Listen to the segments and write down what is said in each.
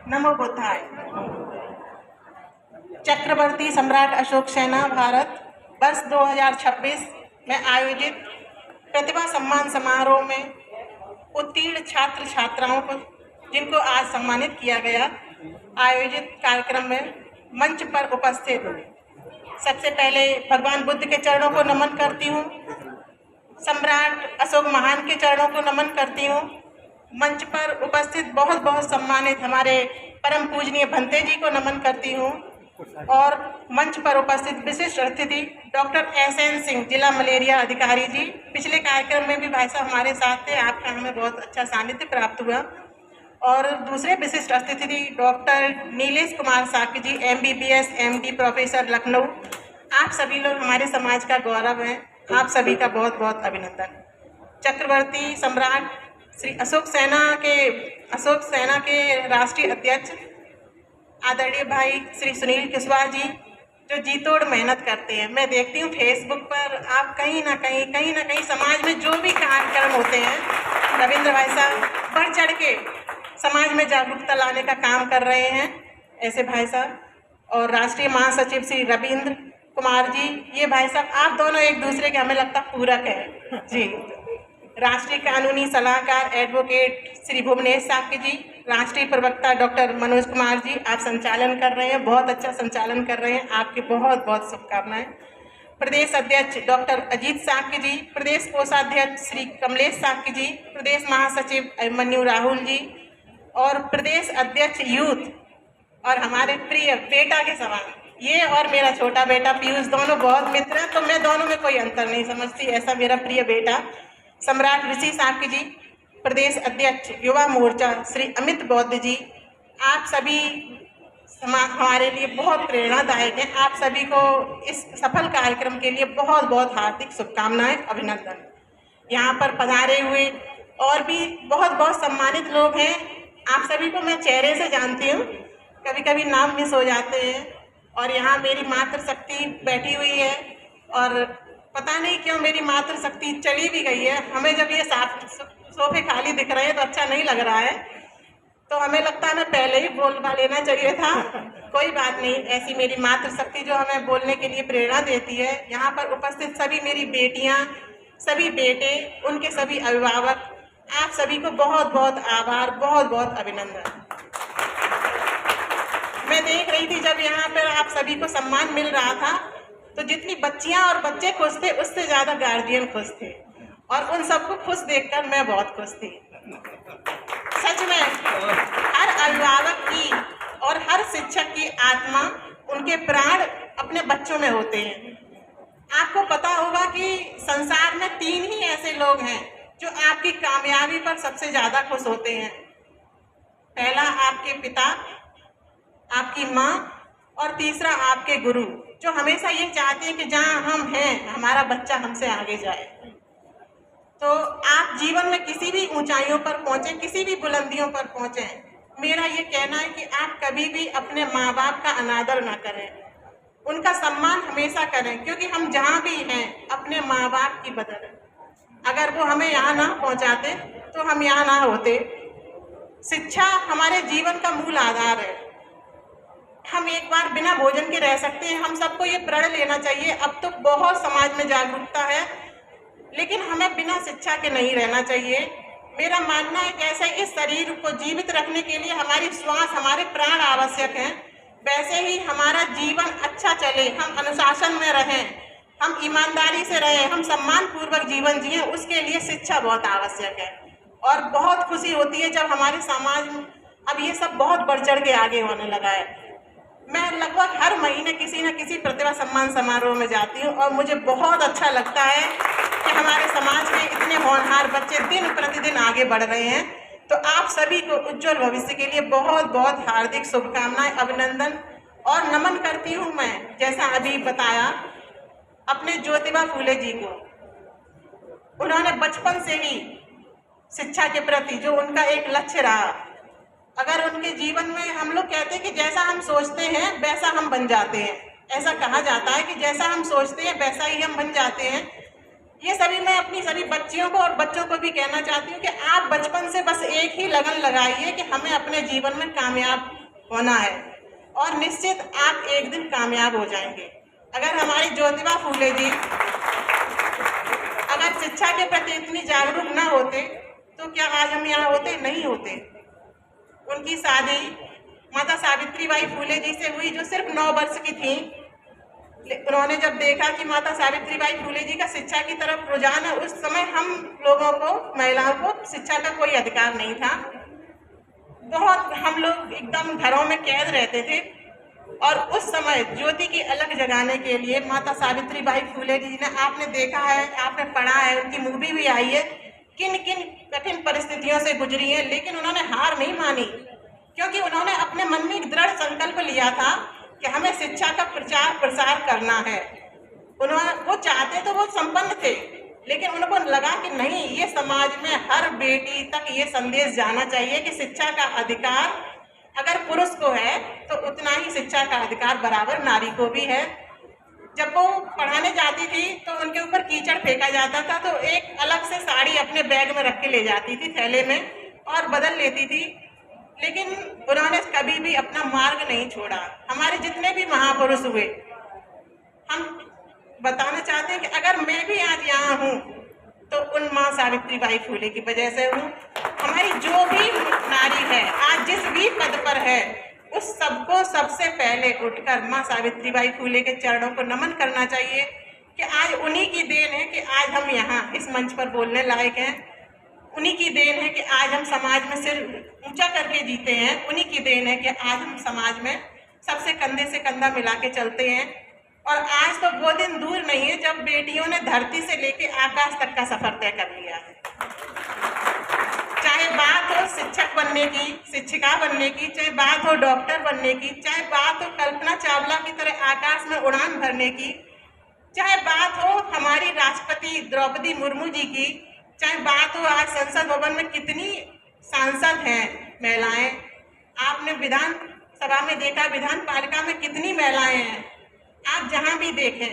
नमो बुद्धाय। चक्रवर्ती सम्राट अशोक सेना भारत वर्ष 2026 में आयोजित प्रतिभा सम्मान समारोह में उत्तीर्ण छात्र छात्राओं को जिनको आज सम्मानित किया गया, आयोजित कार्यक्रम में मंच पर उपस्थित सबसे पहले भगवान बुद्ध के चरणों को नमन करती हूँ, सम्राट अशोक महान के चरणों को नमन करती हूँ। मंच पर उपस्थित बहुत बहुत सम्मानित हमारे परम पूजनीय भंते जी को नमन करती हूँ और मंच पर उपस्थित विशिष्ट अतिथि डॉक्टर SN सिंह जिला मलेरिया अधिकारी जी, पिछले कार्यक्रम में भी भाई साहब हमारे साथ थे, आपका हमें बहुत अच्छा सानिध्य प्राप्त हुआ। और दूसरे विशिष्ट अतिथि डॉक्टर नीलेश कुमार साकी जी, MBBS MD प्रोफेसर लखनऊ। आप सभी लोग हमारे समाज का गौरव हैं, आप सभी का बहुत बहुत अभिनंदन। चक्रवर्ती सम्राट श्री अशोक सेना के राष्ट्रीय अध्यक्ष आदरणीय भाई श्री सुनील कुशवाहा जी जो जी तोड़ मेहनत करते हैं। मैं देखती हूँ फेसबुक पर आप कहीं ना कहीं समाज में जो भी कार्यक्रम होते हैं, रविंद्र भाई साहब बढ़ चढ़ के समाज में जागरूकता लाने का काम कर रहे हैं, ऐसे भाई साहब। और राष्ट्रीय महासचिव श्री रविंद्र कुमार जी, ये भाई साहब आप दोनों एक दूसरे के हमें लगता पूरक है जी। राष्ट्रीय कानूनी सलाहकार एडवोकेट श्री भुवनेश साकी जी, राष्ट्रीय प्रवक्ता डॉक्टर मनोज कुमार जी, आप संचालन कर रहे हैं, बहुत अच्छा संचालन कर रहे हैं, आपकी बहुत बहुत शुभकामनाएं। प्रदेश अध्यक्ष डॉक्टर अजीत साकी जी, प्रदेश कोषाध्यक्ष श्री कमलेश साकी जी, प्रदेश महासचिव अभिमन्यु राहुल जी और प्रदेश अध्यक्ष यूथ और हमारे प्रिय बेटा के समान ये और मेरा छोटा बेटा पीयूष दोनों बहुत मित्र हैं, तो मैं दोनों में कोई अंतर नहीं समझती, ऐसा मेरा प्रिय बेटा सम्राट ऋषि साकी जी, प्रदेश अध्यक्ष युवा मोर्चा श्री अमित बौद्ध जी, आप सभी हमारे लिए बहुत प्रेरणादायक हैं। आप सभी को इस सफल कार्यक्रम के लिए बहुत बहुत हार्दिक शुभकामनाएं, अभिनंदन। यहाँ पर पधारे हुए और भी बहुत बहुत सम्मानित लोग हैं, आप सभी को मैं चेहरे से जानती हूँ, कभी कभी नाम मिस हो जाते हैं। और यहाँ मेरी मातृशक्ति बैठी हुई है और पता नहीं क्यों मेरी मातृशक्ति चली भी गई है। हमें जब ये सोफे खाली दिख रहे हैं तो अच्छा नहीं लग रहा है, तो हमें लगता है मैं पहले ही बोलवा लेना चाहिए था। कोई बात नहीं, ऐसी मेरी मातृशक्ति जो हमें बोलने के लिए प्रेरणा देती है। यहाँ पर उपस्थित सभी मेरी बेटियाँ, सभी बेटे, उनके सभी अभिभावक, आप सभी को बहुत बहुत आभार, बहुत बहुत अभिनंदन। मैं देख रही थी जब यहाँ पर आप सभी को सम्मान मिल रहा था तो जितनी बच्चियां और बच्चे खुश थे उससे ज़्यादा गार्जियन खुश थे और उन सबको खुश देखकर मैं बहुत खुश थी। सच में हर अभिभावक की और हर शिक्षक की आत्मा, उनके प्राण अपने बच्चों में होते हैं। आपको पता होगा कि संसार में 3 ही ऐसे लोग हैं जो आपकी कामयाबी पर सबसे ज़्यादा खुश होते हैं। पहला आपके पिता, आपकी माँ और तीसरा आपके गुरु, जो हमेशा ये चाहते हैं कि जहाँ हम हैं हमारा बच्चा हमसे आगे जाए। तो आप जीवन में किसी भी ऊंचाइयों पर पहुँचे, किसी भी बुलंदियों पर पहुँचे, मेरा ये कहना है कि आप कभी भी अपने माँ बाप का अनादर ना करें, उनका सम्मान हमेशा करें, क्योंकि हम जहाँ भी हैं अपने माँ बाप की बदौलत, अगर वो हमें यहाँ ना पहुँचाते तो हम यहाँ ना होते। शिक्षा हमारे जीवन का मूल आधार है। हम एक बार बिना भोजन के रह सकते हैं, हम सबको ये प्रण लेना चाहिए। अब तो बहुत समाज में जागरूकता है, लेकिन हमें बिना शिक्षा के नहीं रहना चाहिए। मेरा मानना है कि ऐसे इस शरीर को जीवित रखने के लिए हमारी श्वास, हमारे प्राण आवश्यक हैं, वैसे ही हमारा जीवन अच्छा चले, हम अनुशासन में रहें, हम ईमानदारी से रहें, हम सम्मान पूर्वक जीवन जिएं, उसके लिए शिक्षा बहुत आवश्यक है। और बहुत खुशी होती है जब हमारे समाज में अब ये सब बहुत बढ़ चढ़ के आगे होने लगा है। मैं लगभग हर महीने किसी न किसी प्रतिभा सम्मान समारोह में जाती हूँ और मुझे बहुत अच्छा लगता है कि हमारे समाज के इतने होनहार बच्चे दिन प्रतिदिन आगे बढ़ रहे हैं। तो आप सभी को उज्जवल भविष्य के लिए बहुत बहुत हार्दिक शुभकामनाएं, अभिनंदन और नमन करती हूँ। मैं जैसा अभी बताया अपने ज्योतिबा फूले जी को, उन्होंने बचपन से ही शिक्षा के प्रति जो उनका एक लक्ष्य रहा, अगर उनके जीवन में हम लोग कहते हैं कि जैसा हम सोचते हैं वैसा हम बन जाते हैं, ऐसा कहा जाता है कि जैसा हम सोचते हैं वैसा ही हम बन जाते हैं। ये सभी मैं अपनी सभी बच्चियों को और बच्चों को भी कहना चाहती हूँ कि आप बचपन से बस एक ही लगन लगाइए कि हमें अपने जीवन में कामयाब होना है और निश्चित आप एक दिन कामयाब हो जाएंगे। अगर हमारी ज्योतिबा फूले जी अगर शिक्षा के प्रति इतनी जागरूक ना होते तो क्या आज हम यहाँ होते? नहीं होते। उनकी शादी माता सावित्रीबाई फूले जी से हुई, जो सिर्फ 9 वर्ष की थी। उन्होंने जब देखा कि माता सावित्रीबाई फूले जी का शिक्षा की तरफ रुझान है, उस समय हम लोगों को, महिलाओं को शिक्षा का कोई अधिकार नहीं था। बहुत हम लोग एकदम घरों में कैद रहते थे और उस समय ज्योति की अलग जगाने के लिए माता सावित्रीबाई फूले जी ने, आपने देखा है, आपने पढ़ा है, उनकी मूवी भी आई है, किन किन कठिन परिस्थितियों से गुजरी है, लेकिन उन्होंने हार नहीं मानी, क्योंकि उन्होंने अपने मन में एक दृढ़ संकल्प लिया था कि हमें शिक्षा का प्रचार प्रसार करना है। उन्होंने, वो चाहते तो वो संपन्न थे, लेकिन उनको लगा कि नहीं, ये समाज में हर बेटी तक ये संदेश जाना चाहिए कि शिक्षा का अधिकार अगर पुरुष को है तो उतना ही शिक्षा का अधिकार बराबर नारी को भी है। जब वो पढ़ाने जाती थी तो उनके ऊपर कीचड़ फेंका जाता था, तो एक अलग से साड़ी अपने बैग में रख के ले जाती थी, थैले में, और बदल लेती थी। लेकिन उन्होंने कभी भी अपना मार्ग नहीं छोड़ा। हमारे जितने भी महापुरुष हुए, हम बताना चाहते हैं कि अगर मैं भी आज यहाँ हूँ तो उन माँ सावित्रीबाई फूले की वजह से हूँ। हमारी जो भी नारी है आज जिस भी पद पर है, उस सबको सबसे पहले उठकर माँ सावित्रीबाई फूले के चरणों को नमन करना चाहिए कि आज उन्हीं की देन है कि आज हम यहाँ इस मंच पर बोलने लायक हैं। उन्हीं की देन है कि आज हम समाज में सिर ऊंचा करके जीते हैं। उन्हीं की देन है कि आज हम समाज में सबसे कंधे से कंधा मिला के चलते हैं। और आज तो वो दिन दूर नहीं है जब बेटियों ने धरती से लेके आकाश तक का सफर तय कर लिया है। चाहे बात हो शिक्षक बनने की, शिक्षिका बनने की, चाहे बात हो डॉक्टर बनने की, चाहे बात हो कल्पना चावला की तरह आकाश में उड़ान भरने की, चाहे बात हो हमारी राष्ट्रपति द्रौपदी मुर्मू जी की, चाहे बात हो आज संसद भवन में कितनी सांसद हैं महिलाएं। आपने विधान सभा में देखा, विधान पालिका में कितनी महिलाएं हैं। आप जहां भी देखें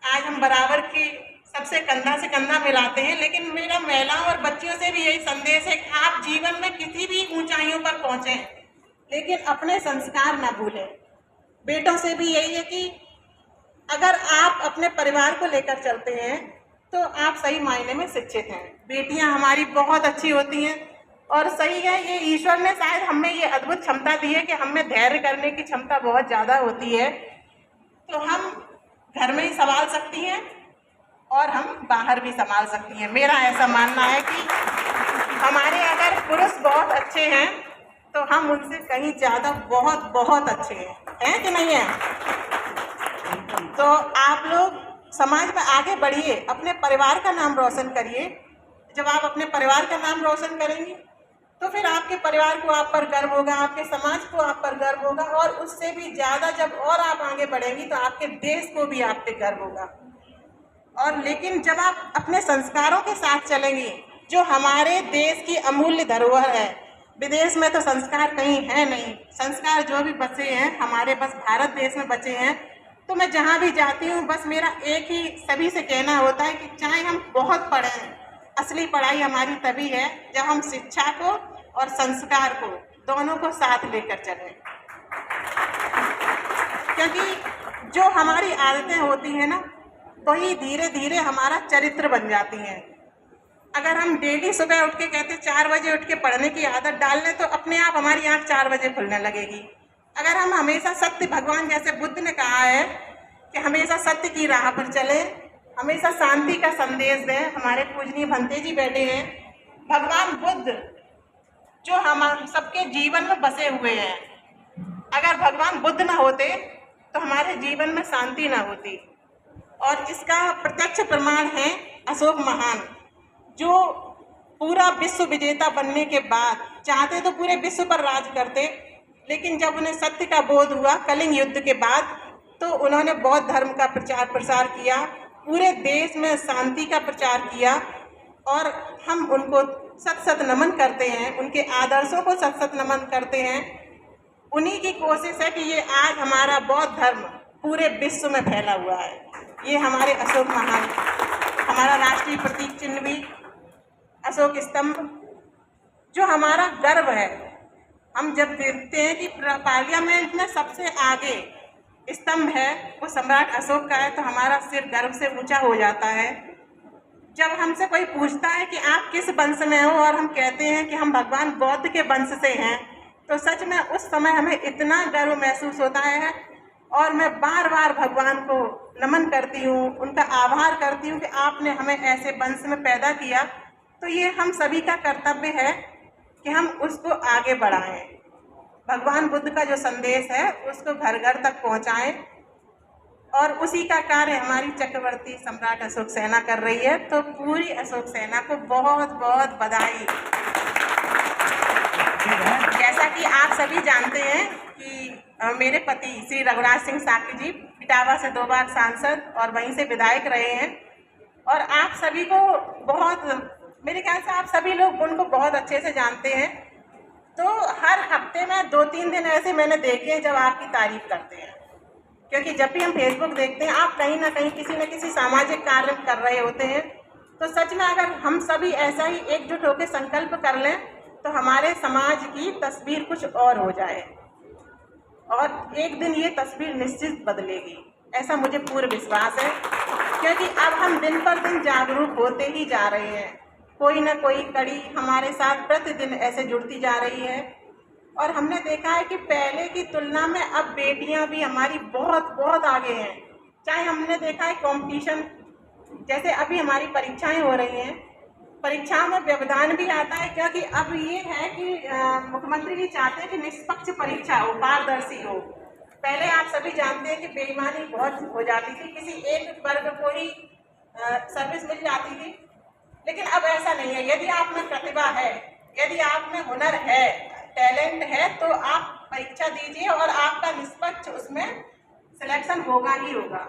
आज हम बराबर की सबसे कंधा से कंधा मिलाते हैं। लेकिन मेरा महिलाओं और बच्चियों से भी यही संदेश है कि आप जीवन में किसी भी ऊंचाइयों पर पहुंचे, लेकिन अपने संस्कार ना भूलें। बेटों से भी यही है कि अगर आप अपने परिवार को लेकर चलते हैं तो आप सही मायने में शिक्षित हैं। बेटियां हमारी बहुत अच्छी होती हैं और सही है, ये ईश्वर ने शायद हमें ये अद्भुत क्षमता दी है कि हमें धैर्य करने की क्षमता बहुत ज़्यादा होती है। तो हम घर में ही संभाल सकती हैं और हम बाहर भी संभाल सकती हैं। मेरा ऐसा मानना है कि हमारे अगर पुरुष बहुत अच्छे हैं तो हम उनसे कहीं ज़्यादा बहुत बहुत अच्छे हैं कि नहीं है? तो आप लोग समाज में आगे बढ़िए, अपने परिवार का नाम रोशन करिए। जब आप अपने परिवार का नाम रोशन करेंगी तो फिर आपके परिवार को आप पर गर्व होगा, आपके समाज को आप पर गर्व होगा, और उससे भी ज़्यादा जब और आप आगे बढ़ेंगी तो आपके देश को भी आप पे गर्व होगा। और लेकिन जब आप अपने संस्कारों के साथ चलेंगी, जो हमारे देश की अमूल्य धरोहर है, विदेश में तो संस्कार कहीं है नहीं, संस्कार जो भी बचे हैं हमारे बस भारत देश में बचे हैं। तो मैं जहाँ भी जाती हूँ बस मेरा एक ही सभी से कहना होता है कि चाहे हम बहुत पढ़ें, असली पढ़ाई हमारी तभी है जब हम शिक्षा को और संस्कार को दोनों को साथ लेकर चलें। क्योंकि जो हमारी आदतें होती हैं ना, वही धीरे धीरे हमारा चरित्र बन जाती हैं। अगर हम डेली सुबह उठ के कहते 4 बजे उठ के पढ़ने की आदत डाल लें तो अपने आप हमारी आँख 4 बजे खुलने लगेगी। अगर हम हमेशा सत्य, भगवान जैसे बुद्ध ने कहा है कि हमेशा सत्य की राह पर चले, हमेशा शांति का संदेश दें। हमारे पूजनीय भंते जी बैठे हैं, भगवान बुद्ध जो हम सबके जीवन में बसे हुए हैं। अगर भगवान बुद्ध ना होते तो हमारे जीवन में शांति ना होती। और इसका प्रत्यक्ष प्रमाण है अशोक महान, जो पूरा विश्व विजेता बनने के बाद चाहते तो पूरे विश्व पर राज करते, लेकिन जब उन्हें सत्य का बोध हुआ कलिंग युद्ध के बाद, तो उन्होंने बौद्ध धर्म का प्रचार प्रसार किया, पूरे देश में शांति का प्रचार किया। और हम उनको सत सत नमन करते हैं, उनके आदर्शों को सत सत नमन करते हैं। उन्हीं की कोशिश है कि ये आज हमारा बौद्ध धर्म पूरे विश्व में फैला हुआ है। ये हमारे अशोक महान, हमारा राष्ट्रीय प्रतीक चिन्ह भी अशोक स्तंभ, जो हमारा गर्व है। हम जब देखते हैं कि पार्लियामेंट में सबसे आगे स्तंभ है वो सम्राट अशोक का है, तो हमारा सिर गर्व से ऊंचा हो जाता है। जब हमसे कोई पूछता है कि आप किस वंश में हो और हम कहते हैं कि हम भगवान बौद्ध के वंश से हैं, तो सच में उस समय हमें इतना गर्व महसूस होता है और मैं बार बार भगवान को नमन करती हूँ, उनका आभार करती हूँ कि आपने हमें ऐसे वंश में पैदा किया। तो ये हम सभी का कर्तव्य है कि हम उसको आगे बढ़ाएं, भगवान बुद्ध का जो संदेश है उसको घर घर तक पहुँचाएं, और उसी का कार्य हमारी चक्रवर्ती सम्राट अशोक सेना कर रही है। तो पूरी अशोक सेना को बहुत बहुत बधाई। जैसा कि आप सभी जानते हैं कि मेरे पति श्री रघुराज सिंह साकी जी इटावा से 2 बार सांसद और वहीं से विधायक रहे हैं, और आप सभी को बहुत, मेरे ख्याल से आप सभी लोग उनको बहुत अच्छे से जानते हैं। तो हर हफ्ते में 2-3 दिन ऐसे मैंने देखे हैं जब आपकी तारीफ करते हैं, क्योंकि जब भी हम फेसबुक देखते हैं आप कहीं ना कहीं किसी न किसी सामाजिक कार्य कर रहे होते हैं। तो सच में अगर हम सभी ऐसा ही एकजुट होकर संकल्प कर लें तो हमारे समाज की तस्वीर कुछ और हो जाए, और एक दिन ये तस्वीर निश्चित बदलेगी, ऐसा मुझे पूर्ण विश्वास है। क्योंकि अब हम दिन पर दिन जागरूक होते ही जा रहे हैं, कोई ना कोई कड़ी हमारे साथ प्रतिदिन ऐसे जुड़ती जा रही है, और हमने देखा है कि पहले की तुलना में अब बेटियां भी हमारी बहुत बहुत आगे हैं। चाहे हमने देखा है कंपटीशन, जैसे अभी हमारी परीक्षाएं हो रही हैं, परीक्षाओं में व्यवधान भी आता है, क्योंकि अब ये है कि मुख्यमंत्री जी चाहते हैं कि निष्पक्ष परीक्षा हो, पारदर्शी हो। पहले आप सभी जानते हैं कि बेईमानी बहुत हो जाती थी, किसी एक वर्ग को ही सर्विस मिल जाती थी, लेकिन अब ऐसा नहीं है। यदि आप में प्रतिभा है, यदि आप में हुनर है, टैलेंट है, तो आप परीक्षा दीजिए और आपका निष्पक्ष उसमें सिलेक्शन होगा ही होगा।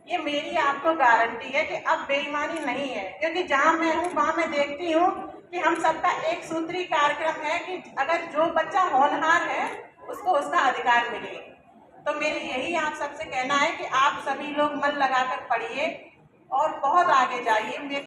ये मेरी आपको गारंटी है कि अब बेईमानी नहीं है, क्योंकि जहाँ मैं हूँ वहाँ मैं देखती हूँ कि हम सबका एक सूत्री कार्यक्रम है कि अगर जो बच्चा होनहार है उसको उसका अधिकार मिले। तो मेरी यही आप सबसे कहना है कि आप सभी लोग मन लगाकर पढ़िए और बहुत आगे जाइए।